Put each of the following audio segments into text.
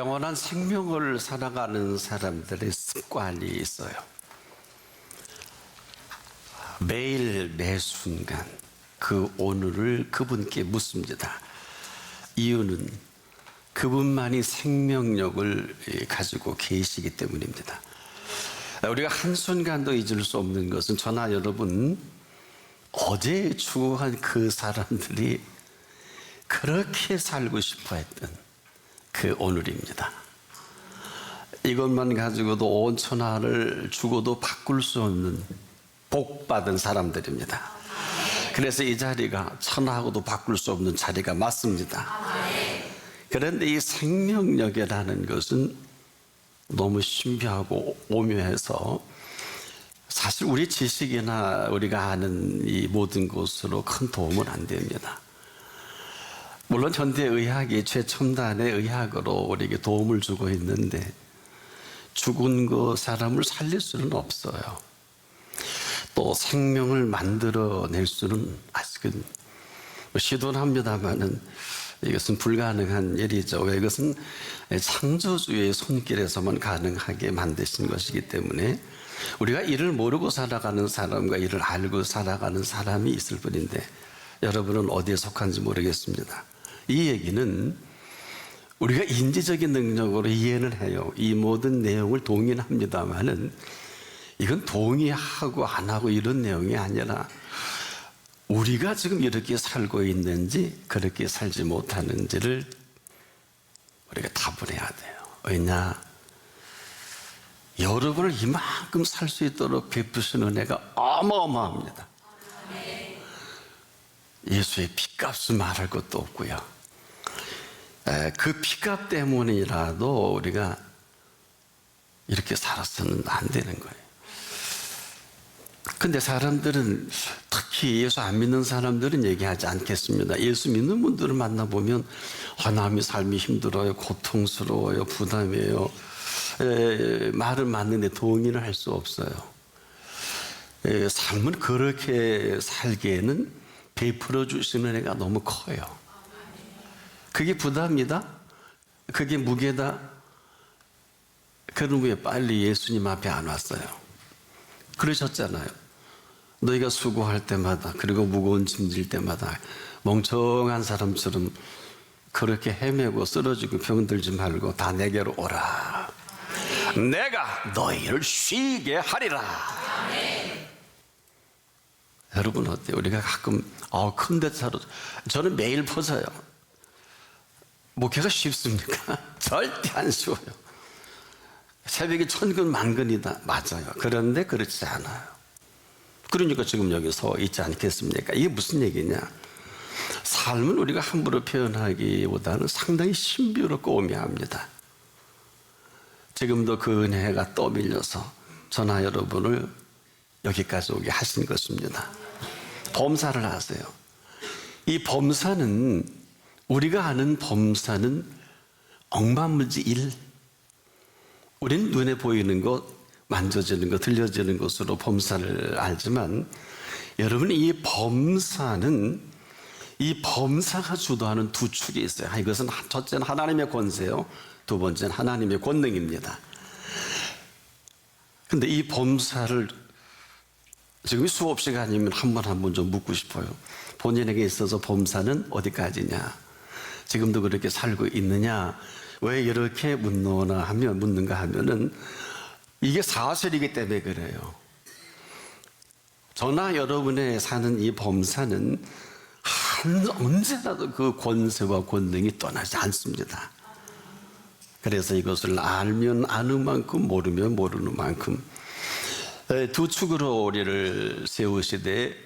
영원한 생명을 살아가는 사람들의 습관이 있어요. 매일 매 순간 그 오늘을 그분께 묻습니다. 이유는 그분만이 생명력을 가지고 계시기 때문입니다. 우리가 한순간도 잊을 수 없는 것은 저나 여러분, 어제 죽어간 그 사람들이 그렇게 살고 싶어 했던 그 오늘입니다. 이것만 가지고도 온 천하를 죽어도 바꿀 수 없는 복받은 사람들입니다. 그래서 이 자리가 천하하고도 바꿀 수 없는 자리가 맞습니다. 그런데 이 생명력이라는 것은 너무 신비하고 오묘해서 사실 우리 지식이나 우리가 아는 이 모든 것으로 큰 도움은 안 됩니다. 물론 현대의학이 최첨단의 의학으로 우리에게 도움을 주고 있는데 죽은 그 사람을 살릴 수는 없어요. 또 생명을 만들어낼 수는 아직은 시도는 합니다만은 이것은 불가능한 일이죠. 왜? 이것은 창조주의 손길에서만 가능하게 만드신 것이기 때문에 우리가 이를 모르고 살아가는 사람과 이를 알고 살아가는 사람이 있을 뿐인데 여러분은 어디에 속한지 모르겠습니다. 이 얘기는 우리가 인지적인 능력으로 이해는 해요. 이 모든 내용을 동의는 합니다만은 이건 동의하고 안 하고 이런 내용이 아니라 우리가 지금 이렇게 살고 있는지 그렇게 살지 못하는지를 우리가 답을 해야 돼요. 왜냐? 여러분을 이만큼 살 수 있도록 베푸신 은혜가 어마어마합니다. 예수의 피값은 말할 것도 없고요. 그 피값 때문이라도 우리가 이렇게 살아서는 안 되는 거예요. 근데 사람들은, 특히 예수 안 믿는 사람들은 얘기하지 않겠습니다. 예수 믿는 분들을 만나보면 남의 삶이 힘들어요, 고통스러워요, 부담이에요. 말은 맞는데 동의는 할 수 없어요. 삶은 그렇게 살기에는 베풀어 주시는 애가 너무 커요. 그게 부담이다? 그게 무게다? 그럼 왜 빨리 예수님 앞에 안 왔어요? 그러셨잖아요. 너희가 수고할 때마다, 그리고 무거운 짐 질 때마다 멍청한 사람처럼 그렇게 헤매고 쓰러지고 병들지 말고 다 내게로 오라. 내가 너희를 쉬게 하리라. 여러분 어때요? 우리가 가끔 큰 데차로, 저는 매일 퍼져요. 목회가 쉽습니까? 절대 안 쉬워요. 새벽에 천근 만근이다. 맞아요. 그런데 그렇지 않아요. 그러니까 지금 여기 서 있지 않겠습니까? 이게 무슨 얘기냐? 삶은 우리가 함부로 표현하기보다는 상당히 신비롭고 오묘합니다. 지금도 그 은혜가 떠밀려서 저나 여러분을 여기까지 오게 하신 것입니다. 범사를 아세요? 이 범사는, 우리가 아는 범사는 억만무지 일. 우리는 눈에 보이는 것, 만져지는 것, 들려지는 것으로 범사를 알지만 여러분, 이 범사가 주도하는 두 축이 있어요. 이것은 첫째는 하나님의 권세요, 두 번째는 하나님의 권능입니다. 근데 이 범사를 지금 수업 시간이면 한 번 한 번 좀 묻고 싶어요. 본인에게 있어서 범사는 어디까지냐? 지금도 그렇게 살고 있느냐? 왜 이렇게 묻는가 하면은 이게 사실이기 때문에 그래요. 저나 여러분의 사는 이 범사는 언제라도 그 권세와 권능이 떠나지 않습니다. 그래서 이것을 알면 아는 만큼, 모르면 모르는 만큼 두 축으로 우리를 세우시되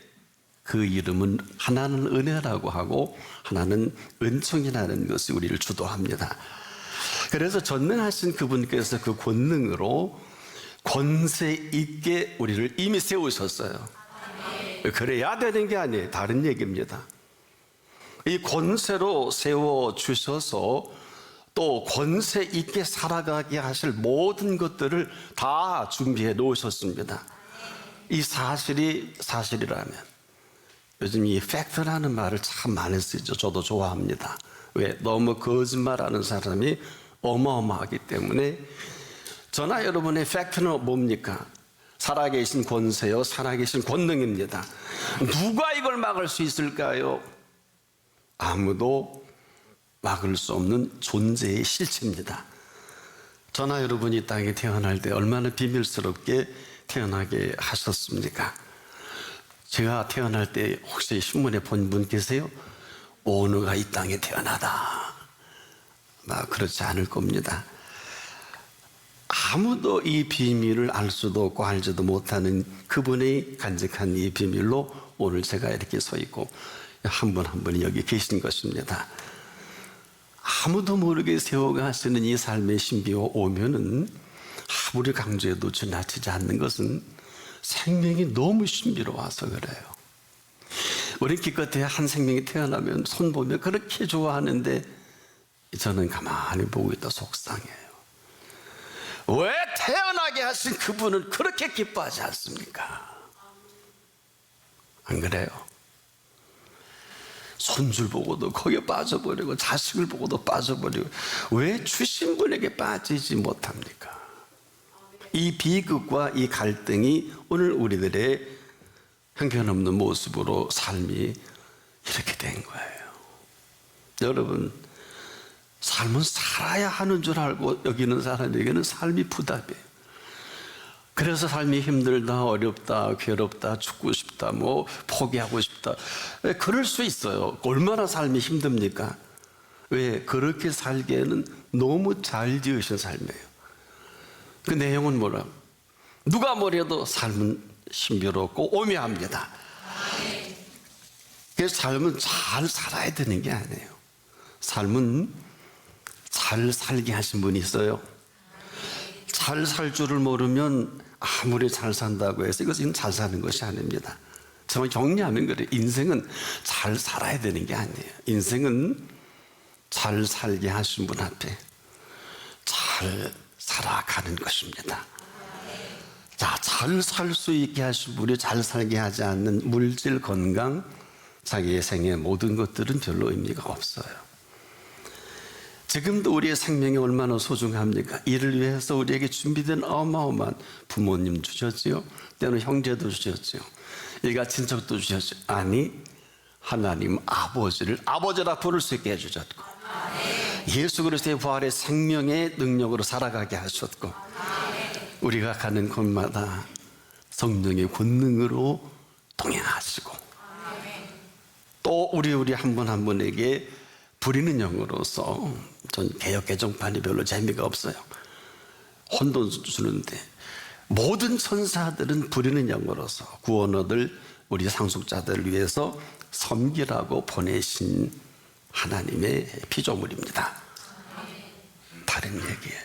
그 이름은 하나는 은혜라고 하고 하나는 은총이라는 것이 우리를 주도합니다. 그래서 전능하신 그분께서 그 권능으로 권세 있게 우리를 이미 세우셨어요. 그래야 되는 게 아니에요. 다른 얘기입니다. 이 권세로 세워주셔서 또 권세 있게 살아가게 하실 모든 것들을 다 준비해 놓으셨습니다. 이 사실이 사실이라면, 요즘 이 팩트라는 말을 참 많이 쓰죠. 저도 좋아합니다. 왜? 너무 거짓말하는 사람이 어마어마하기 때문에 저나 여러분의 팩트는 뭡니까? 살아계신 권세요, 살아계신 권능입니다. 누가 이걸 막을 수 있을까요? 아무도 막을 수 없는 존재의 실체입니다. 저나 여러분이 이 땅에 태어날 때 얼마나 비밀스럽게 태어나게 하셨습니까? 제가 태어날 때 혹시 신문에 본 분 계세요? 오누가 이 땅에 태어나다. 그렇지 않을 겁니다. 아무도 이 비밀을 알 수도 없고 알지도 못하는 그분의 간직한 이 비밀로 오늘 제가 이렇게 서 있고 한 분 한 분이 여기 계신 것입니다. 아무도 모르게 세워가시는 이 삶의 신비가 오면은 아무리 강조해도 지나치지 않는 것은 생명이 너무 신비로워서 그래요. 우리 기껏해 한 생명이 태어나면 손 보면 그렇게 좋아하는데 저는 가만히 보고 있다 속상해요. 왜 태어나게 하신 그분은 그렇게 기뻐하지 않습니까? 안 그래요? 손줄 보고도 거기에 빠져버리고 자식을 보고도 빠져버리고 왜 주신 분에게 빠지지 못합니까? 이 비극과 이 갈등이 오늘 우리들의 형편없는 모습으로 삶이 이렇게 된 거예요. 여러분, 삶은 살아야 하는 줄 알고 여기는 사람에게는 삶이 부담이에요. 그래서 삶이 힘들다, 어렵다, 괴롭다, 죽고 싶다, 포기하고 싶다. 왜 그럴 수 있어요. 얼마나 삶이 힘듭니까? 왜 그렇게 살기에는 너무 잘 지으신 삶이에요. 그 내용은 뭐라고? 누가 뭐래도 삶은 신비롭고 오묘합니다. 그래서 삶은 잘 살아야 되는 게 아니에요. 삶은 잘 살게 하신 분이 있어요. 잘 살 줄을 모르면 아무리 잘 산다고 해서 이것은 잘 사는 것이 아닙니다. 정말 정리하면 그래요. 인생은 잘 살아야 되는 게 아니에요. 인생은 잘 살게 하신 분 앞에 잘 살아가는 것입니다. 자, 잘 살 수 있게 하신 분이 잘 살게 하지 않는 물질, 건강, 자기의 생애 모든 것들은 별로 의미가 없어요. 지금도 우리의 생명이 얼마나 소중합니까? 이를 위해서 우리에게 준비된 어마어마한 부모님 주셨지요. 때로는 형제도 주셨지요. 일가 친척도 주셨지요. 아니, 하나님 아버지를 아버지라 부를 수 있게 해주셨고, 예수 그리스도의 부활의 생명의 능력으로 살아가게 하셨고, 우리가 가는 곳마다 성령의 권능으로 동행하시고, 또 우리 한 분 한 분에게 부리는 영으로서, 전 개역 개정판이 별로 재미가 없어요. 혼돈 주는데 모든 천사들은 부리는 영으로서 구원 얻을 우리 상속자들을 위해서 섬기라고 보내신 하나님의 피조물입니다. 다른 얘기예요.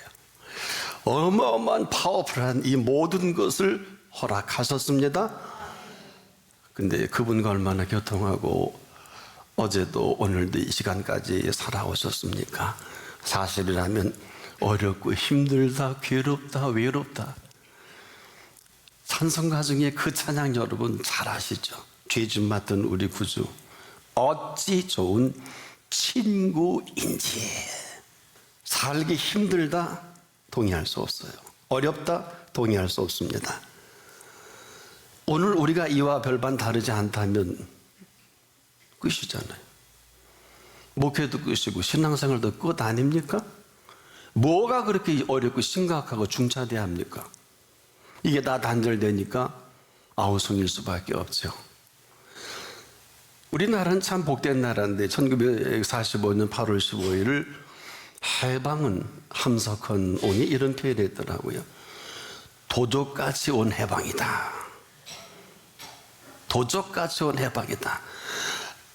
어마어마한 파워풀한 이 모든 것을 허락하셨습니다. 근데 그분과 얼마나 교통하고 어제도 오늘도 이 시간까지 살아오셨습니까? 사실이라면 어렵고 힘들다, 괴롭다, 외롭다. 찬송가 중에 그 찬양 여러분 잘 아시죠? 죄짐 맡은 우리 구주 어찌 좋은 친구인지. 살기 힘들다 동의할 수 없어요. 어렵다 동의할 수 없습니다. 오늘 우리가 이와 별반 다르지 않다면 끝이잖아요. 목회도 끝이고 신앙생활도 끝 아닙니까? 뭐가 그렇게 어렵고 심각하고 중차대합니까? 이게 다 단절되니까 아우성일 수밖에 없죠. 우리나라는 참 복된 나라인데 1945년 8월 15일을 해방은 함석헌 온이 이런 표현을 했더라고요. 도적같이 온 해방이다. 도적같이 온 해방이다.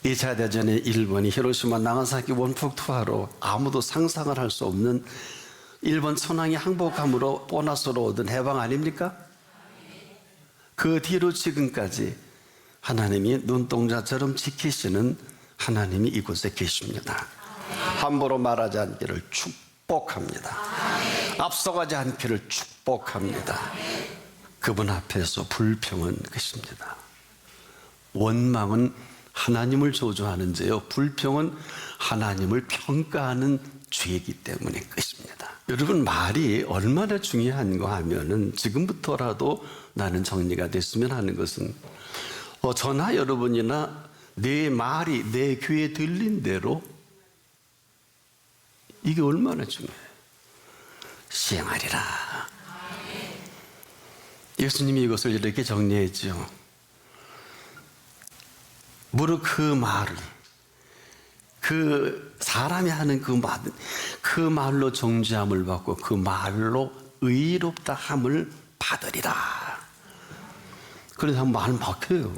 2차 대전에 일본이 히로시마 나가사키 원폭 투하로 아무도 상상을 할 수 없는 일본 천황이 항복함으로 보너스로 얻은 해방 아닙니까? 그 뒤로 지금까지 하나님이 눈동자처럼 지키시는 하나님이 이곳에 계십니다. 함부로 말하지 않기를 축복합니다. 앞서가지 않기를 축복합니다. 그분 앞에서 불평은 것입니다. 원망은 하나님을 저주하는데요, 불평은 하나님을 평가하는 죄이기 때문에 끝입니다. 여러분, 말이 얼마나 중요한가 하면은 지금부터라도 나는 정리가 됐으면 하는 것은 저나 여러분이나 내 말이 내 귀에 들린 대로 이게 얼마나 중요해요. 시행하리라. 예수님이 이것을 이렇게 정리했죠. 무릇 그 말을, 그 사람이 하는 그 말로 정죄함을 받고 그 말로 의롭다 함을 받으리라. 그래서 말 막혀요.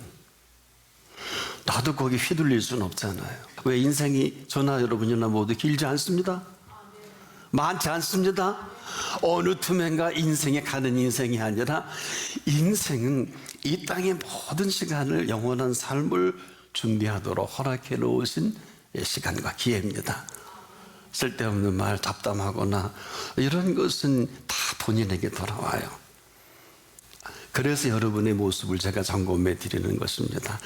나도 거기 휘둘릴 수는 없잖아요. 왜 인생이 저나 여러분이나 모두 길지 않습니다. 많지 않습니다. 어느 틈엔가 인생에 가는 인생이 아니라 인생은 이 땅의 모든 시간을 영원한 삶을 준비하도록 허락해 놓으신 시간과 기회입니다. 쓸데없는 말, 잡담하거나 이런 것은 다 본인에게 돌아와요. 그래서 여러분의 모습을 제가 점검해 드리는 것입니다.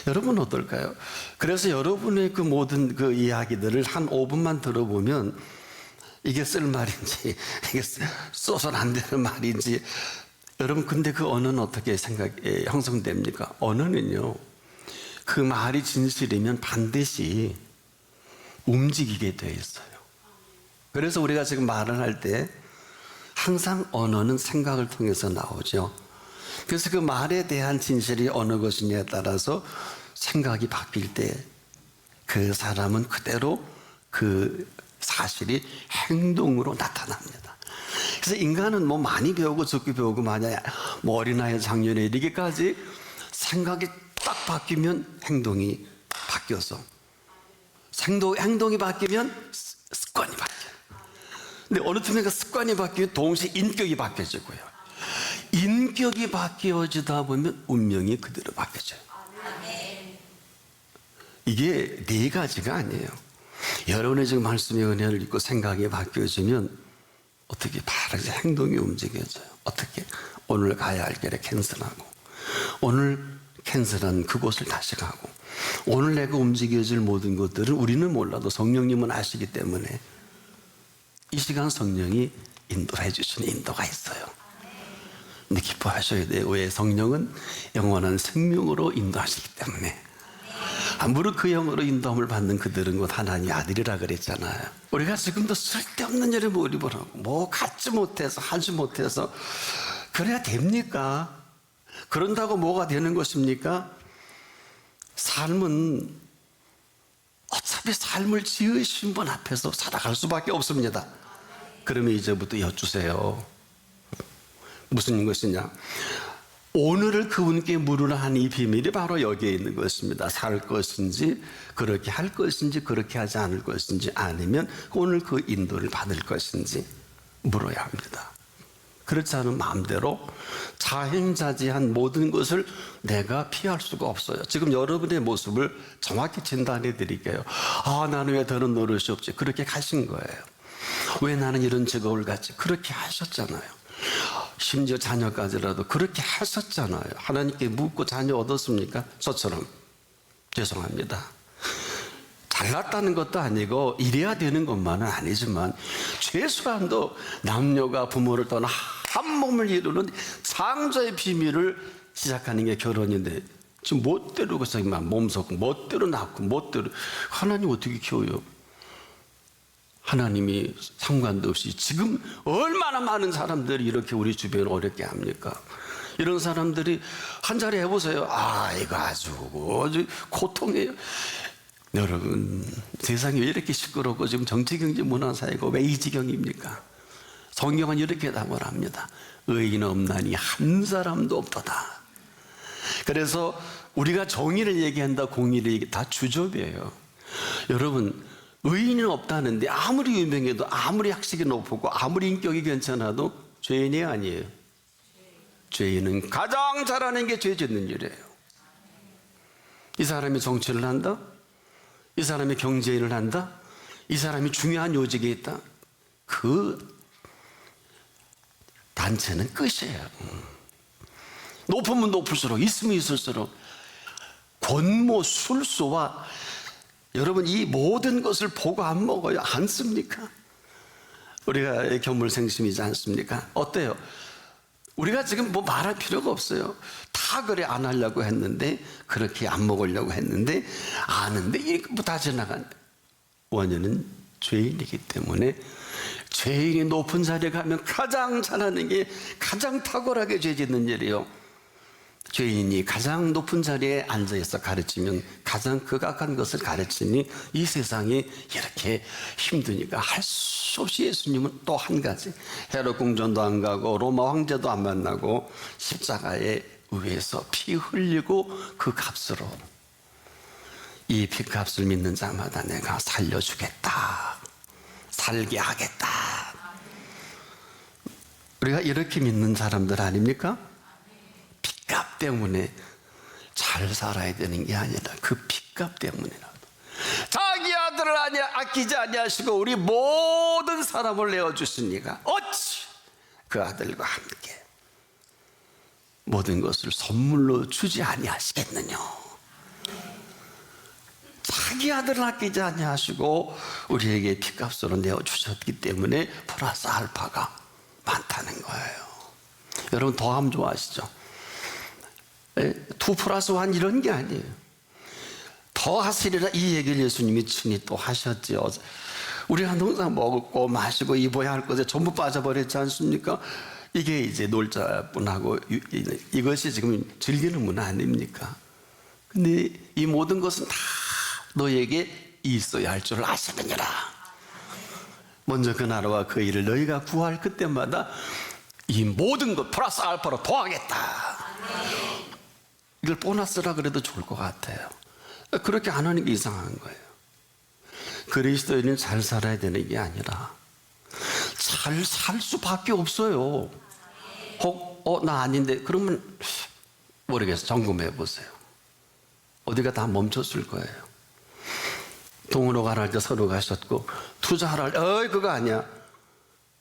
여러분 어떨까요? 그래서 여러분의 그 모든 그 이야기들을 한 5분만 들어보면 이게 쓸 말인지 이게 써서는 안 되는 말인지, 여러분 근데 그 언어는 어떻게 형성됩니까? 언어는요, 그 말이 진실이면 반드시 움직이게 돼 있어요. 그래서 우리가 지금 말을 할 때 항상 언어는 생각을 통해서 나오죠. 그래서 그 말에 대한 진실이 어느 것이냐에 따라서 생각이 바뀔 때 그 사람은 그대로 그 사실이 행동으로 나타납니다. 그래서 인간은 뭐 많이 배우고 적게 배우고 만약 뭐 어린아이 작년에 이르기까지 생각이 딱 바뀌면 행동이 바뀌어서 행동이 바뀌면 습관이 바뀌어요. 근데 어느 틈에 습관이 바뀌면 동시에 인격이 바뀌어지고요. 인격이 바뀌어지다 보면 운명이 그대로 바뀌어져요. 이게 네 가지가 아니에요. 여러분의 지금 말씀의 은혜를 읽고 생각이 바뀌어지면 어떻게 바로 행동이 움직여져요. 어떻게? 오늘 가야 할 길에 캔슬하고, 오늘 캔슬한 그곳을 다시 가고, 오늘 내가 움직여질 모든 것들은 우리는 몰라도 성령님은 아시기 때문에 이 시간 성령이 인도해 주시는 인도가 있어요. 근데 기뻐하셔야 돼요. 왜? 성령은 영원한 생명으로 인도하시기 때문에. 무릇 그 영으로 인도함을 받는 그들은 곧 하나님의 아들이라 그랬잖아요. 우리가 지금도 쓸데없는 일에 몰입을 하고 뭐 갖지 못해서 하지 못해서 그래야 됩니까? 그런다고 뭐가 되는 것입니까? 삶은 어차피 삶을 지으신 분 앞에서 살아갈 수밖에 없습니다. 그러면 이제부터 여쭈세요. 무슨 것이냐? 오늘을 그분께 물으라 한 이 비밀이 바로 여기에 있는 것입니다. 살 것인지, 그렇게 할 것인지, 그렇게 하지 않을 것인지, 아니면 오늘 그 인도를 받을 것인지 물어야 합니다. 그렇지 않은 마음대로 자행자지한 모든 것을 내가 피할 수가 없어요. 지금 여러분의 모습을 정확히 진단해 드릴게요. 나는 왜 더는 노릇이 없지? 그렇게 가신 거예요. 왜 나는 이런 직업을 갖지? 그렇게 하셨잖아요. 심지어 자녀까지라도 그렇게 하셨잖아요. 하나님께 묻고 자녀 얻었습니까? 저처럼. 죄송합니다. 잘났다는 것도 아니고 이래야 되는 것만은 아니지만 최소한도 남녀가 부모를 떠나 한 몸을 이루는 창조의 비밀을 시작하는 게 결혼인데 지금 멋대로 그냥 몸속고 멋대로 낳고 멋대로 하나님 어떻게 키워요? 하나님이 상관도 없이 지금 얼마나 많은 사람들이 이렇게 우리 주변을 어렵게 합니까? 이런 사람들이 한 자리 해보세요. 이거 아주 고통이에요. 여러분, 세상이 왜 이렇게 시끄럽고 지금 정치, 경제, 문화, 사회가 왜 이 지경입니까? 성경은 이렇게 답을 합니다. 의인 없나니 한 사람도 없도다. 그래서 우리가 정의를 얘기한다, 공의를 얘기 다 주접이에요. 여러분, 의인은 없다는데 아무리 유명해도 아무리 학식이 높고 아무리 인격이 괜찮아도 죄인이 아니에요. 죄인은 가장 잘하는 게 죄 짓는 일이에요. 이 사람이 정치를 한다? 이 사람이 경제일을 한다? 이 사람이 중요한 요직에 있다? 그 단체는 끝이에요. 높으면 높을수록, 있으면 있을수록 권모 술수와 여러분, 이 모든 것을 보고 안 먹어요? 않습니까? 우리가 교물생심이지 않습니까? 어때요? 우리가 지금 뭐 말할 필요가 없어요. 다 그래 안 하려고 했는데, 그렇게 안 먹으려고 했는데, 아는데 이거 뭐 다 지나간. 원인은 죄인이기 때문에, 죄인이 높은 자리에 가면 가장 잘하는 게 가장 탁월하게 죄 짓는 일이에요. 죄인이 가장 높은 자리에 앉아있어 가르치면 가장 극악한 것을 가르치니, 이 세상이 이렇게 힘드니까 할 수 없이 예수님은 또 한 가지, 헤롯 궁전도 안 가고 로마 황제도 안 만나고 십자가에 의해서 피 흘리고 그 값으로, 이 피값을 믿는 자마다 내가 살려주겠다, 살게 하겠다. 우리가 이렇게 믿는 사람들 아닙니까? 핏값 때문에 잘 살아야 되는 게 아니라 그 핏값 때문이라도 자기 아들을 아끼지 아니하시고 우리 모든 사람을 내어주시니까 어찌 그 아들과 함께 모든 것을 선물로 주지 아니하시겠느냐. 자기 아들을 아끼지 아니하시고 우리에게 핏값으로 내어주셨기 때문에 플러스 알파가 많다는 거예요. 여러분, 더함 좋아하시죠? 2+1 이런 게 아니에요. 더 하시리라, 이 얘기를 예수님이 친히 또 하셨죠. 우리가 항상 먹고 마시고 입어야 할 것에 전부 빠져버렸지 않습니까? 이게 이제 놀자뿐하고 이것이 지금 즐기는 문화 아닙니까? 근데 이 모든 것은 다 너에게 있어야 할 줄 아시느니라. 먼저 그 나라와 그 일을 너희가 구할 그때마다 이 모든 것 플러스 알파로 더하겠다. 이걸 보너스라 그래도 좋을 것 같아요. 그렇게 안 하는 게 이상한 거예요. 그리스도인은 잘 살아야 되는 게 아니라 잘 살 수밖에 없어요. 혹 나 아닌데 그러면 모르겠어요. 점검해 보세요. 어디가 다 멈췄을 거예요. 동으로 가라 할 때 서로 가셨고, 투자하라 할 때 그거 아니야,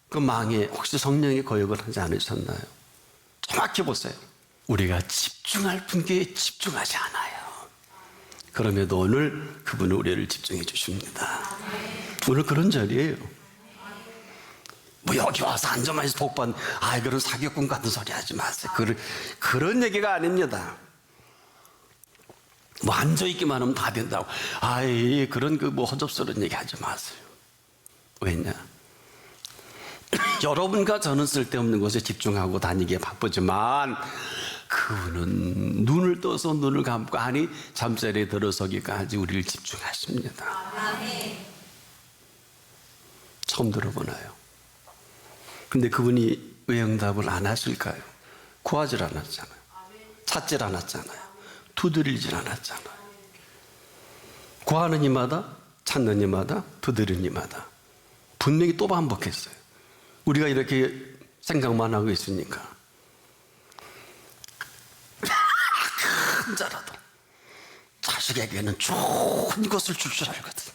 그 망해. 혹시 성령이 거역을 하지 않으셨나요? 정확히 보세요. 우리가 집중할 분께 집중하지 않아요. 그럼에도 오늘 그분은 우리를 집중해 주십니다. 오늘 그런 자리예요. 뭐 여기 와서 앉아만 있어 복받는, 그런 사기꾼 같은 소리 하지 마세요. 그런 얘기가 아닙니다. 뭐 앉아있기만 하면 다 된다고, 그런 뭐 허접스러운 얘기 하지 마세요. 왜냐? 여러분과 저는 쓸데없는 것에 집중하고 다니기에 바쁘지만 그분은 눈을 떠서 눈을 감고 잠자리에 들어서기까지 우리를 집중하십니다. 처음 들어보나요? 근데 그분이 왜 응답을 안 하실까요? 구하질 않았잖아요. 찾질 않았잖아요. 두드리질 않았잖아요. 구하는 이마다, 찾는 이마다, 두드리는 이마다 분명히 또 반복했어요. 우리가 이렇게 생각만 하고 있으니까 큰 자라도 자식에게는 좋은 것을 줄 줄 알거든.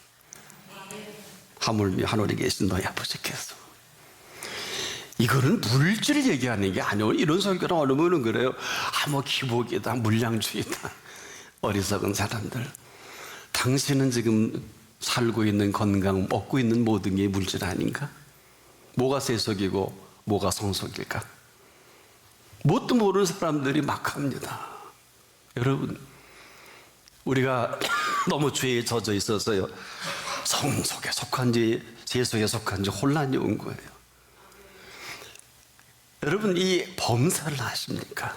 하물며 하늘에 계신 너희 아버지께서. 이거는 물질 얘기하는 게 아니에요. 이런 설교를 얻으면 그래요. 뭐 기복이다, 물량주의다. 어리석은 사람들. 당신은 지금 살고 있는 건강, 먹고 있는 모든 게 물질 아닌가? 뭐가 세속이고 뭐가 성속일까? 뭣도 모르는 사람들이 막 합니다. 여러분, 우리가 너무 죄에 젖어 있어서요, 성속에 속한지 세속에 속한지 혼란이 온 거예요. 여러분, 이 범사를 아십니까?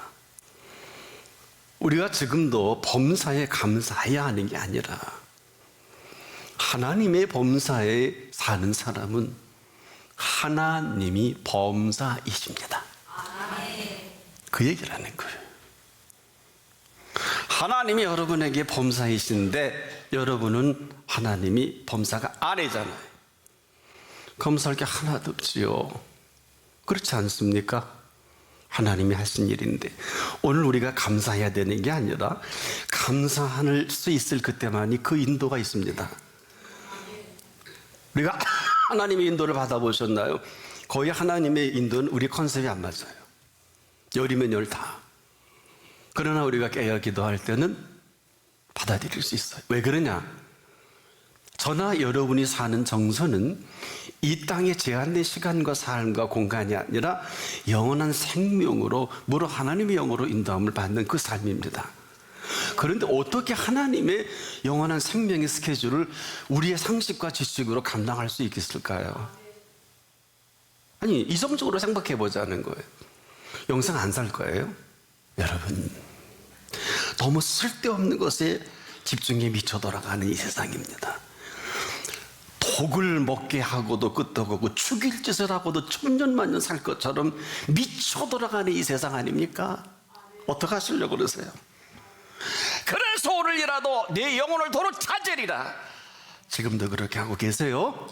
우리가 지금도 범사에 감사해야 하는 게 아니라 하나님의 범사에 사는 사람은 하나님이 범사이십니다. 그 얘기를 하는 거예요. 하나님이 여러분에게 범사이신데 여러분은 하나님이 범사가 아니잖아요. 검사할 게 하나도 없지요. 그렇지 않습니까? 하나님이 하신 일인데 오늘 우리가 감사해야 되는 게 아니라 감사할 수 있을 그때만이 그 인도가 있습니다. 우리가 하나님의 인도를 받아보셨나요? 거의 하나님의 인도는 우리 컨셉이 안 맞아요. 열이면 열 다. 그러나 우리가 깨어 기도할 때는 받아들일 수 있어요. 왜 그러냐? 저나 여러분이 사는 정서는 이 땅의 제한된 시간과 삶과 공간이 아니라 영원한 생명으로, 무려 하나님의 영으로 인도함을 받는 그 삶입니다. 그런데 어떻게 하나님의 영원한 생명의 스케줄을 우리의 상식과 지식으로 감당할 수 있겠을까요? 아니, 이성적으로 생각해 보자는 거예요. 영생 안 살 거예요? 여러분, 너무 쓸데없는 것에 집중에 미쳐 돌아가는 이 세상입니다. 독을 먹게 하고도 끄떡하고 죽일 짓을 하고도 천년만년 살 것처럼 미쳐 돌아가는 이 세상 아닙니까? 어떻게 하시려고 그러세요? 그래서 오늘이라도 내 영혼을 도로 찾으리라. 지금도 그렇게 하고 계세요?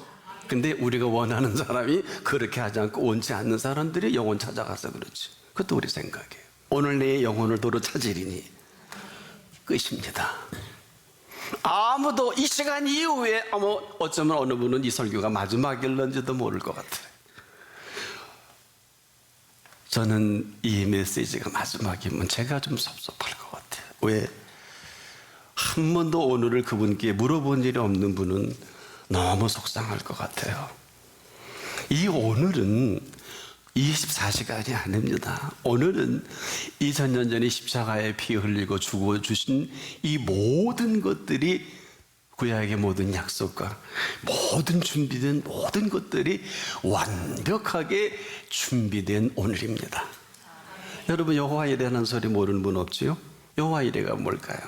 근데 우리가 원하는 사람이 그렇게 하지 않고 원치 않는 사람들이 영혼 찾아가서 그렇지. 그것도 우리 생각이에요. 오늘 내 영혼을 도로 찾으리니 끝입니다. 아무도 이 시간 이후에 어쩌면 어느 분은 이 설교가 마지막일런지도 모를 것 같아요. 저는 이 메시지가 마지막이면 제가 좀 섭섭할 것 같아요. 왜? 한 번도 오늘을 그분께 물어본 일이 없는 분은 너무 속상할 것 같아요. 이 오늘은 24시간이 아닙니다. 오늘은 2000년 전에 십자가에 피 흘리고 죽어주신 이 모든 것들이, 구약의 모든 약속과 모든 준비된 모든 것들이 완벽하게 준비된 오늘입니다. 여러분, 여호와 이레라는 소리 모르는 분 없지요? 여호와 이레가 뭘까요?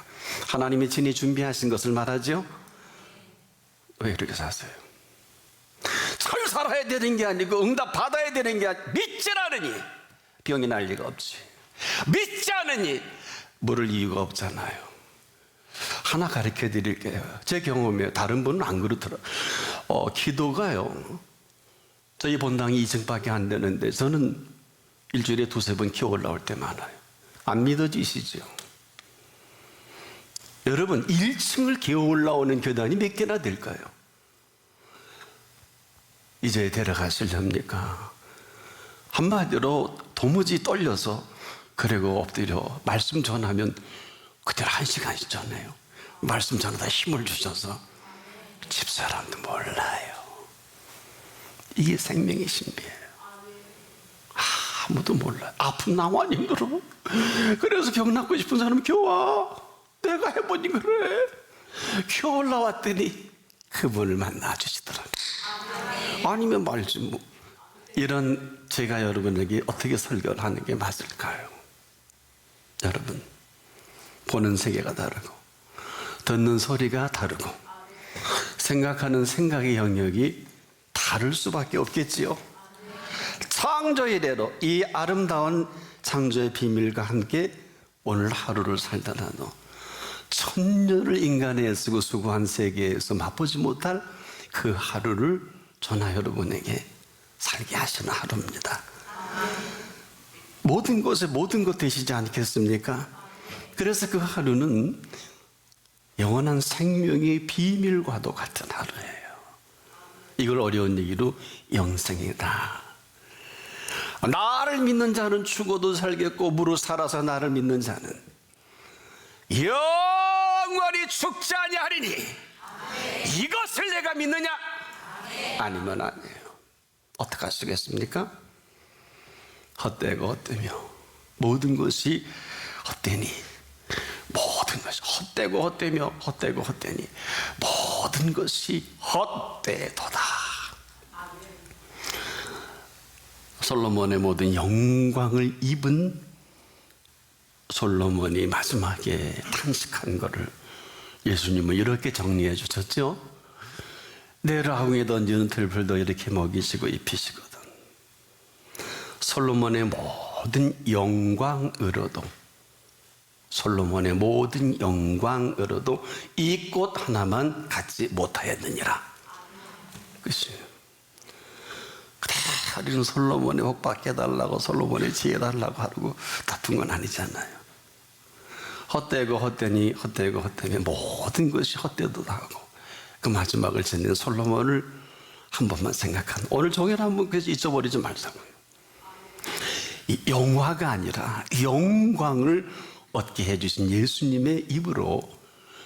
하나님이 친히 준비하신 것을 말하죠? 왜 이렇게 사세요? 잘 살아야 되는 게 아니고 응답 받아야 되는 게 아니고 믿지 않으니 병이 날 리가 없지. 믿지 않으니 모를 이유가 없잖아요. 하나 가르쳐 드릴게요. 제 경험에 다른 분은 안 그렇더라고요. 기도가요, 저희 본당이 2층밖에 안 되는데 저는 일주일에 2-3번 기어 올라올 때 많아요. 안 믿어지시죠? 여러분, 1층을 기어 올라오는 계단이 몇 개나 될까요? 이제 데려가시렵니까? 한마디로 도무지 떨려서 그리고 엎드려 말씀 전하면 그대로 1시간씩 전해요. 말씀 전하다 힘을 주셔서 집사람도 몰라요. 이게 생명의 신비예요. 아무도 몰라요. 아픈 나만 힘들어. 그래서 병 낫고 싶은 사람은 겨와. 내가 해보니 그래. 겨우 올라왔더니 그분을 만나주시더라고요. 아니면 말지 뭐. 이런 제가 여러분에게 어떻게 설교를 하는 게 맞을까요? 여러분, 보는 세계가 다르고 듣는 소리가 다르고 생각하는 생각의 영역이 다를 수밖에 없겠지요. 창조 이래로 이 아름다운 창조의 비밀과 함께 오늘 하루를 살다가도 천년을 인간에 애쓰고 수고한 세계에서 맛보지 못할 그 하루를 저나 여러분에게 살게 하시는 하루입니다. 모든 것에 모든 것 되시지 않겠습니까? 그래서 그 하루는 영원한 생명의 비밀과도 같은 하루예요. 이걸 어려운 얘기로 영생이다. 나를 믿는 자는 죽어도 살겠고 무릇 살아서 나를 믿는 자는 영원히 죽지 아니하리니 이것을 내가 믿느냐? 아니면 아니에요. 어떻게 하시겠습니까? 헛되고 헛되며 모든 것이 헛되니 모든 것이 헛되고 헛되며 헛되고 헛되니 모든 것이 헛되도다. 솔로몬의 모든 영광을 입은 솔로몬이 마지막에 탄식한 것을 예수님은 이렇게 정리해 주셨죠. 내 라궁에 던지는 들풀도 이렇게 먹이시고 입히시거든. 솔로몬의 모든 영광으로도 솔로몬의 모든 영광으로도 이 꽃 하나만 갖지 못하였느니라. 그치? 그래, 솔로몬의 복 받게 달라고 솔로몬의 지혜 달라고 하고 다툰 건 아니잖아요. 헛되고 헛되니 헛되고 헛되니 모든 것이 헛되도다 하고 그 마지막을 지닌 솔로몬을 한 번만 생각하는, 오늘 종일 한번 그래서 잊어버리지 말자고요. 이 영화가 아니라 영광을 얻게 해주신 예수님의 입으로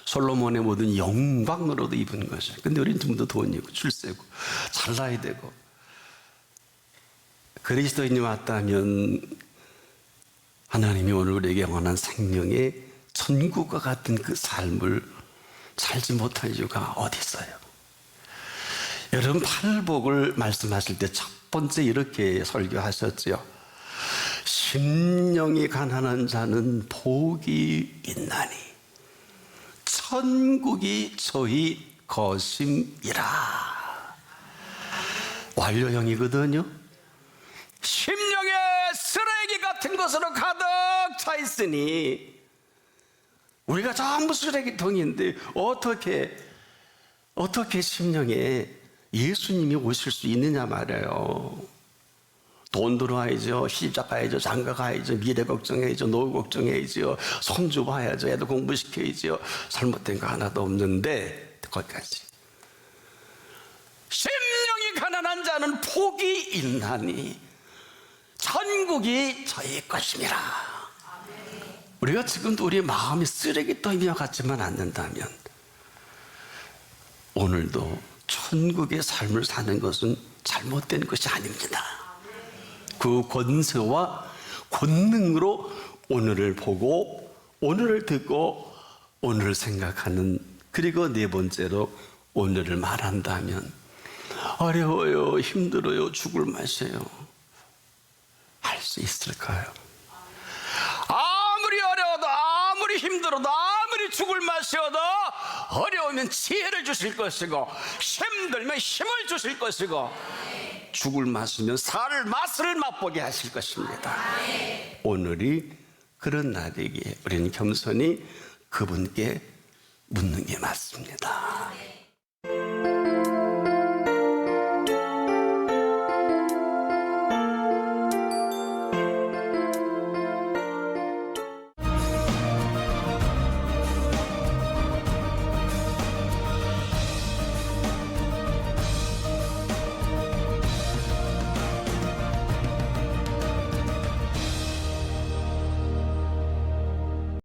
솔로몬의 모든 영광으로도 입은 것이죠. 근데 우리는 좀 더 돈이고 출세고 잘나야 되고. 그리스도인이 왔다면 하나님이 오늘 우리에게 영원한 생명의 천국과 같은 그 삶을 살지 못할 이유가 어디 있어요? 여러분, 팔복을 말씀하실 때 첫 번째 이렇게 설교하셨지요. 심령이 가난한 자는 복이 있나니 천국이 저희 것임이라. 완료형이거든요. 심령의 쓰레기 같은 것으로 가득 차 있으니, 우리가 전부 쓰레기통인데 어떻게 심령에 예수님이 오실 수 있느냐 말이에요. 돈 들어와야죠, 시집 가야죠, 장가 가야죠, 미래 걱정해야죠, 노후 걱정해야죠, 손주 봐야죠, 애들 공부시켜야죠. 잘못된 거 하나도 없는데 거기까지. 심령이 가난한 자는 복이 있나니 천국이 저희 것임이라. 우리가 지금도 우리의 마음이 쓰레기통이와 같지만 않는다면 오늘도 천국의 삶을 사는 것은 잘못된 것이 아닙니다. 그 권세와 권능으로 오늘을 보고 오늘을 듣고 오늘을 생각하는, 그리고 네 번째로 오늘을 말한다면 어려워요, 힘들어요, 죽을 맛이에요 할 수 있을까요? 아무리 어려워도, 아무리 힘들어도, 아무리 죽을 맛이어도 어려우면 지혜를 주실 것이고 힘들면 힘을 주실 것이고 죽을 맛이면 살 맛을 맛보게 하실 것입니다. 오늘이 그런 날이기에 우리는 겸손히 그분께 묻는 게 맞습니다.